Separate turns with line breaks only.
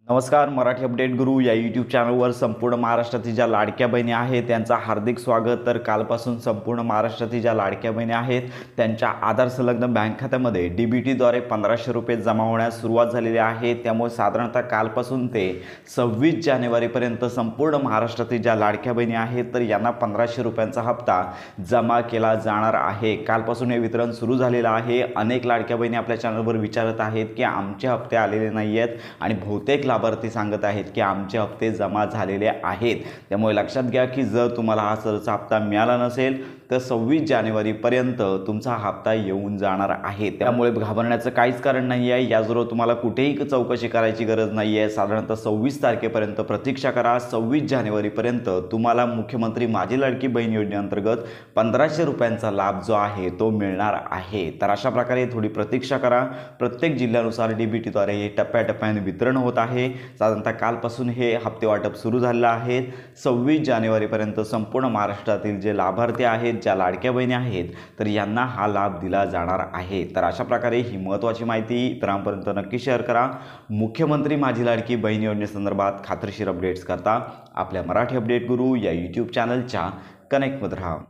नमस्कार. मराठी अपडेट गुरु या यूट्यूब चॅनलवर संपूर्ण महाराष्ट्रातील ज्या लाडक्या बहिणी आहेत त्यांचा हार्दिक स्वागत. तर कालपासून संपूर्ण महाराष्ट्रातील ज्या लाडक्या बहिणी आहेत त्यांच्या आधार संलग्न बँक खात्यामध्ये DBTद्वारे 1500 रुपये जमा होण्यास सुरुवात झालेली आहे. त्यामुळे साधारणतः कालपासून ते 26 जानेवारीपर्यंत संपूर्ण महाराष्ट्रातील ज्या लाडक्या बहिणी आहेत तर यांना 1500 रुपयांचा हप्ता जमा केला जाणार आहे. कालपासून हे वितरण सुरू झालेलं आहे. अनेक लाडक्या बहिणी आपल्या चॅनलवर विचारत आहेत की आमचे हप्ते आलेले नाही आहेत आणि बहुतेक लाभार्थी सांगत आहेत की आमचे हप्ते जमा झालेले आहेत. त्यामुळे लक्षात घ्या की जर तुम्हाला हा सरचा हप्ता मिळाला नसेल तर 26 जानेवारीपर्यंत तुमचा हप्ता येऊन जाणार आहे. त्यामुळे घाबरण्याचं काहीच कारण नाही आहे. याजवळ तुम्हाला कुठेही चौकशी करायची गरज नाही आहे. साधारणतः 26 तारखेपर्यंत प्रतीक्षा करा. 26 जानेवारीपर्यंत तुम्हाला मुख्यमंत्री माझी लाडकी बहीण योजनेअंतर्गत 1500 रुपयांचा लाभ जो आहे तो मिळणार आहे. तर अशा प्रकारे थोडी प्रतीक्षा करा. प्रत्येक जिल्ह्यानुसार DBTद्वारे हे टप्प्याटप्प्याने वितरण होत आहे. साधारणतः कालपासून हे हप्ते वाटप सुरू झालेलं आहे. 26 जानेवारीपर्यंत संपूर्ण महाराष्ट्रातील जे लाभार्थी आहेत, ज्या लाडक्या बहिणी आहेत तर यांना हा लाभ दिला जाणार आहे. तर अशा प्रकारे ही महत्त्वाची माहिती इतरांपर्यंत नक्की शेअर करा. मुख्यमंत्री माझी लाडकी बहीण योजनेसंदर्भात खात्रीशीर अपडेट्स करता आपल्या मराठी अपडेट गुरु या यूट्यूब चॅनलच्या कनेक्टमध्ये राहा.